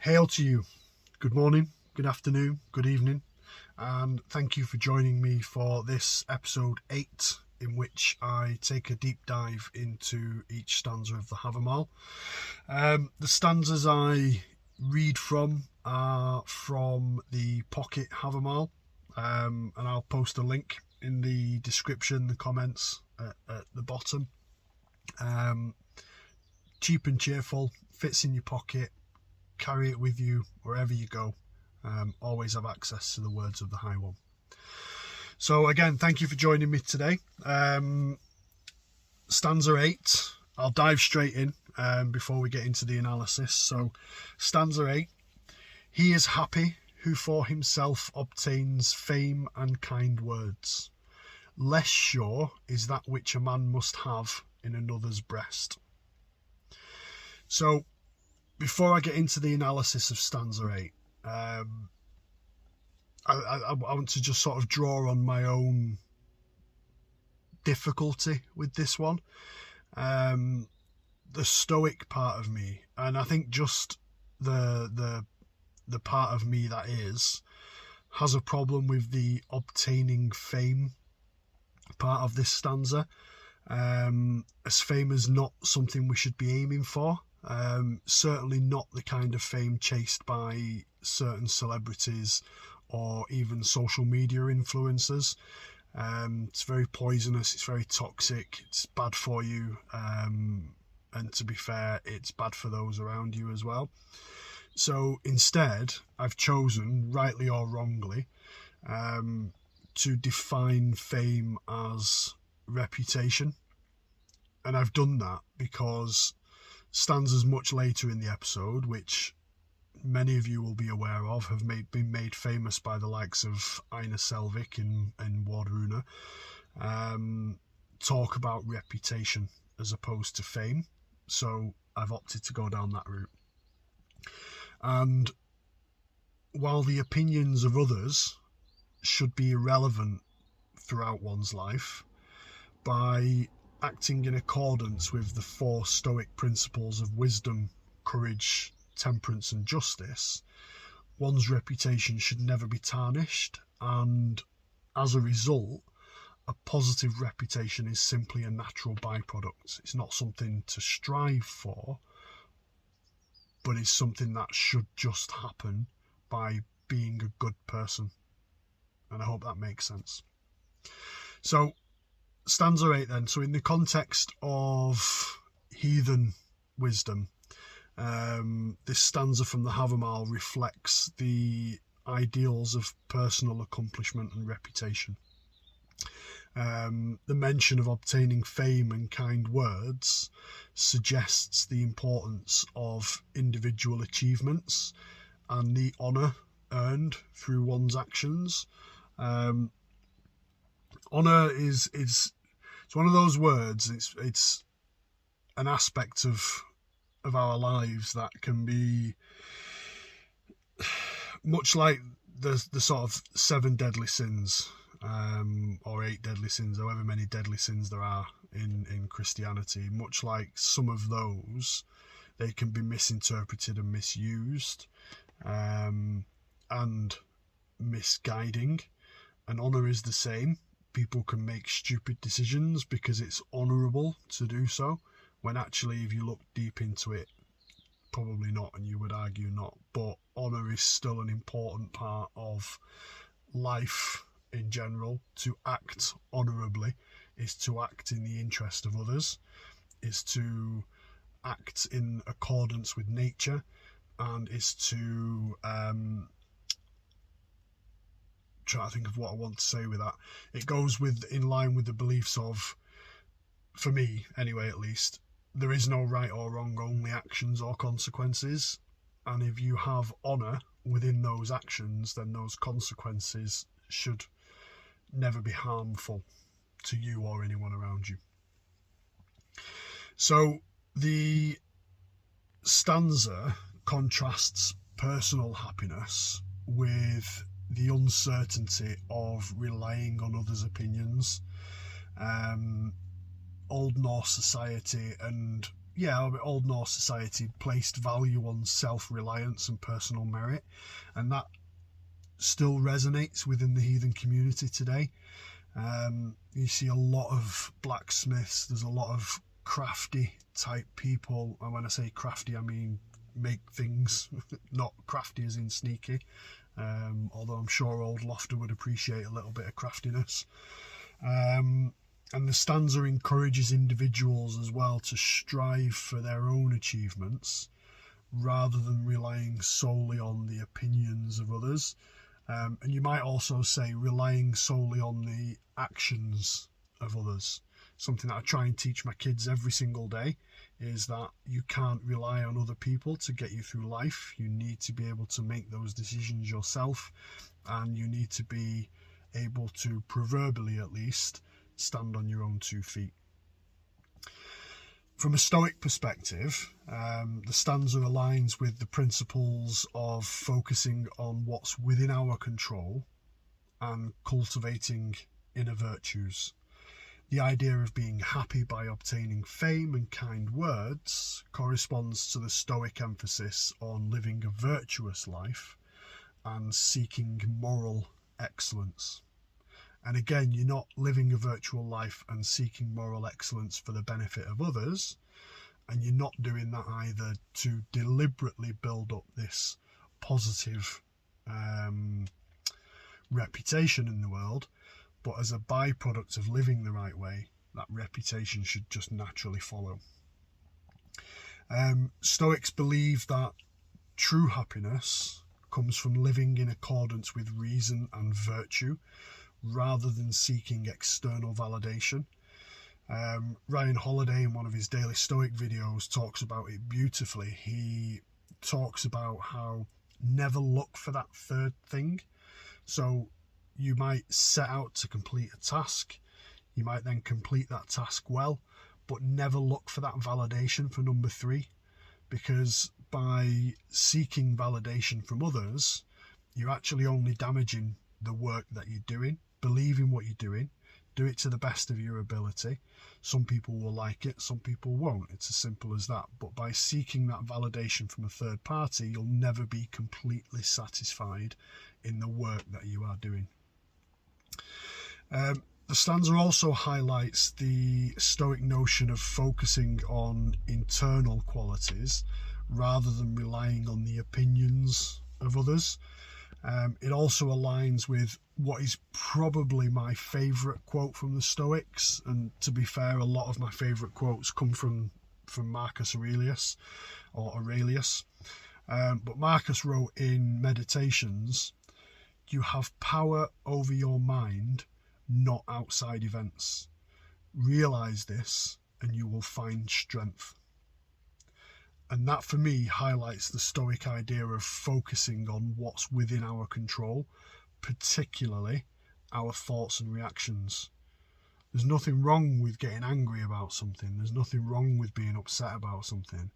Hail to you. Good morning, good afternoon, good evening, and thank you for joining me for this episode 8, in which I take a deep dive into each stanza of the Havamal. The stanzas I read from are from the Pocket Havamal, and I'll post a link in the description, the comments at the bottom. Cheap and cheerful, fits in your pocket, carry it with you wherever you go. Always have access to the words of the High One. So again, thank you for joining me today. Stanza 8, I'll dive straight in before we get into the analysis. So stanza 8, he is happy who for himself obtains fame and kind words. Less sure is that which a man must have in another's breast. So before I get into the analysis of stanza 8, I want to just sort of draw on my own difficulty with this one. The Stoic part of me, and I think just the part of me that has a problem with the obtaining fame part of this stanza, as fame is not something we should be aiming for. Certainly not the kind of fame chased by certain celebrities or even social media influencers. It's very poisonous, it's very toxic, it's bad for you, and to be fair, it's bad for those around you as well. So instead, I've chosen, rightly or wrongly, to define fame as reputation. And I've done that because stanzas much later in the episode, which many of you will be aware of, have been made famous by the likes of Einar Selvik and Wardruna, talk about reputation as opposed to fame. So I've opted to go down that route. And while the opinions of others should be irrelevant throughout one's life, by acting in accordance with the 4 Stoic principles of wisdom, courage, temperance and justice, one's reputation should never be tarnished, and as a result, a positive reputation is simply a natural byproduct. It's not something to strive for, but it's something that should just happen by being a good person. And I hope that makes sense. So stanza 8 then. So in the context of heathen wisdom, this stanza from the Havamal reflects the ideals of personal accomplishment and reputation. The mention of obtaining fame and kind words suggests the importance of individual achievements and the honour earned through one's actions. Honour is it's one of those words. It's an aspect of our lives that can be much like the sort of 7 deadly sins, or 8 deadly sins, however many deadly sins there are in Christianity. Much like some of those, they can be misinterpreted and misused, and misguiding. And honour is the same. People can make stupid decisions because it's honourable to do so, when actually, if you look deep into it, probably not, and you would argue not. But honour is still an important part of life in general. To act honourably is to act in the interest of others, is to act in accordance with nature, and is to try to think of what I want to say with that. It goes in line with the beliefs of, for me anyway at least, there is no right or wrong, only actions or consequences. And if you have honour within those actions, then those consequences should never be harmful to you or anyone around you. So the stanza contrasts personal happiness with the uncertainty of relying on others' opinions. Old Norse society and Old Norse society placed value on self-reliance and personal merit, and that still resonates within the heathen community today. You see a lot of blacksmiths, there's a lot of crafty type people, and when I say crafty I mean make things, not crafty as in sneaky, although I'm sure old Lofter would appreciate a little bit of craftiness. And the stanza encourages individuals as well to strive for their own achievements rather than relying solely on the opinions of others. And you might also say relying solely on the actions of others. Something that I try and teach my kids every single day is that you can't rely on other people to get you through life. You need to be able to make those decisions yourself, and you need to be able to, proverbially at least, stand on your own 2 feet. From a Stoic perspective, the stanza aligns with the principles of focusing on what's within our control and cultivating inner virtues. The idea of being happy by obtaining fame and kind words corresponds to the Stoic emphasis on living a virtuous life and seeking moral excellence. And again, you're not living a virtual life and seeking moral excellence for the benefit of others, and you're not doing that either to deliberately build up this positive reputation in the world, but as a byproduct of living the right way, that reputation should just naturally follow. Stoics believe that true happiness comes from living in accordance with reason and virtue, rather than seeking external validation. Ryan Holiday, in one of his Daily Stoic videos, talks about it beautifully. He talks about how never look for that third thing. So you might set out to complete a task, you might then complete that task well, but never look for that validation for number 3, because by seeking validation from others, you're actually only damaging the work that you're doing. Believe in what you're doing, do it to the best of your ability. Some people will like it, some people won't. It's as simple as that. But by seeking that validation from a third party, you'll never be completely satisfied in the work that you are doing. The stanza also highlights the Stoic notion of focusing on internal qualities rather than relying on the opinions of others. It also aligns with what is probably my favourite quote from the Stoics, and to be fair, a lot of my favourite quotes come from Marcus Aurelius, but Marcus wrote in Meditations, "You have power over your mind, not outside events. Realise this and you will find strength." And that for me highlights the Stoic idea of focusing on what's within our control, particularly our thoughts and reactions. There's nothing wrong with getting angry about something. There's nothing wrong with being upset about something.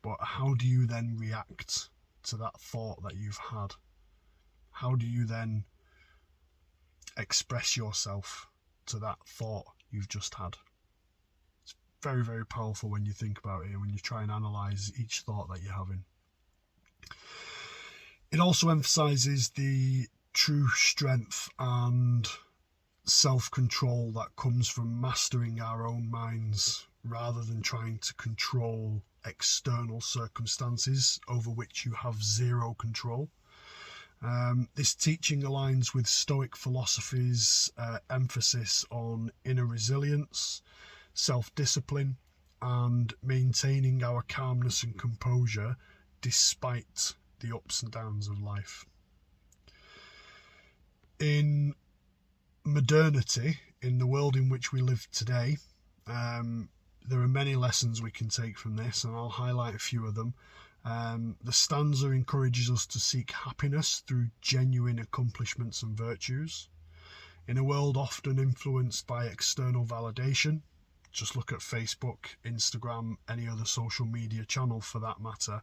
But how do you then react to that thought that you've had? How do you then express yourself to that thought you've just had? It's very, very powerful when you think about it, when you try and analyse each thought that you're having. It also emphasises the true strength and self-control that comes from mastering our own minds rather than trying to control external circumstances over which you have zero control. This teaching aligns with Stoic philosophy's emphasis on inner resilience, self-discipline, and maintaining our calmness and composure despite the ups and downs of life. In modernity, in the world in which we live today, there are many lessons we can take from this, and I'll highlight a few of them. The stanza encourages us to seek happiness through genuine accomplishments and virtues. In a world often influenced by external validation, just look at Facebook, Instagram, any other social media channel for that matter,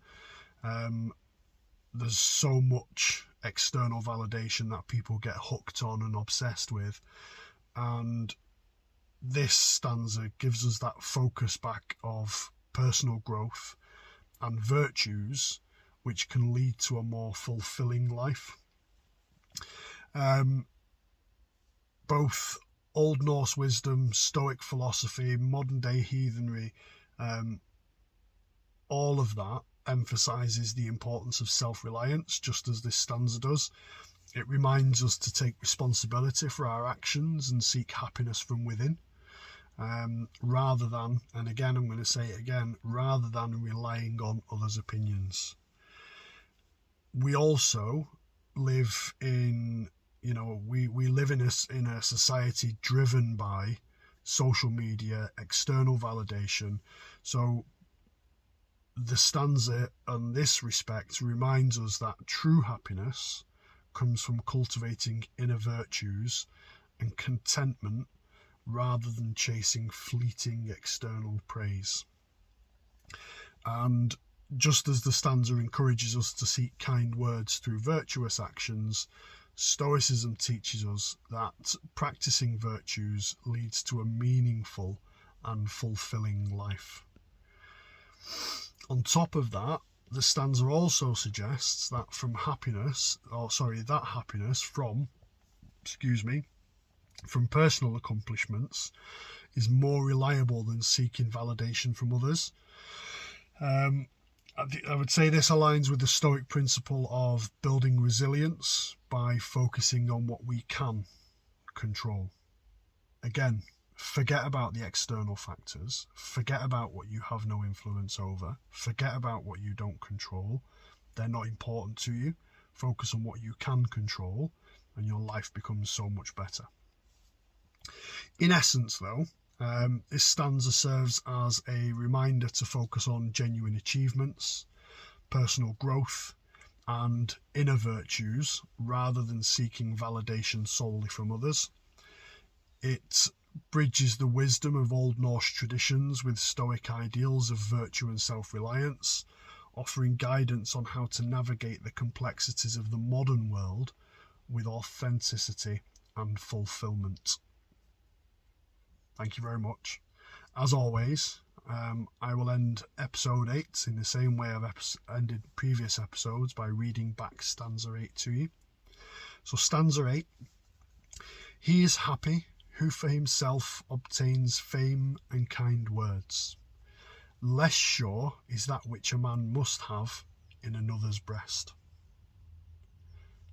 there's so much external validation that people get hooked on and obsessed with, and this stanza gives us that focus back of personal growth, and virtues which can lead to a more fulfilling life. Both Old Norse wisdom, Stoic philosophy, modern day heathenry, all of that emphasizes the importance of self-reliance, just as this stanza does. It reminds us to take responsibility for our actions and seek happiness from within, rather than, and again I'm going to say it again, rather than relying on others' opinions. We also live in, we live in a society driven by social media, external validation. So the stanza in this respect reminds us that true happiness comes from cultivating inner virtues and contentment rather than chasing fleeting external praise. And just as the stanza encourages us to seek kind words through virtuous actions, Stoicism teaches us that practicing virtues leads to a meaningful and fulfilling life. On top of that, the stanza also suggests that that happiness from personal accomplishments is more reliable than seeking validation from others. I would say this aligns with the Stoic principle of building resilience by focusing on what we can control. Again, forget about the external factors, forget about what you have no influence over, forget about what you don't control. They're not important to you. Focus on what you can control and your life becomes so much better. In essence though, this stanza serves as a reminder to focus on genuine achievements, personal growth and inner virtues rather than seeking validation solely from others. It bridges the wisdom of Old Norse traditions with Stoic ideals of virtue and self-reliance, offering guidance on how to navigate the complexities of the modern world with authenticity and fulfillment. Thank you very much. As always, I will end episode 8 in the same way I've ended previous episodes, by reading back stanza 8 to you. So stanza 8. He is happy who for himself obtains fame and kind words. Less sure is that which a man must have in another's breast.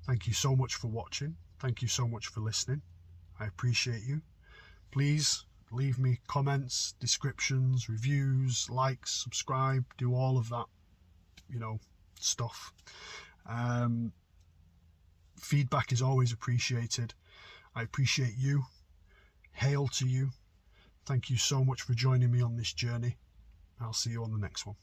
Thank you so much for watching. Thank you so much for listening. I appreciate you. Please leave me comments, descriptions, reviews, likes, subscribe, do all of that, stuff. Feedback is always appreciated. I appreciate you. Hail to you. Thank you so much for joining me on this journey. I'll see you on the next one.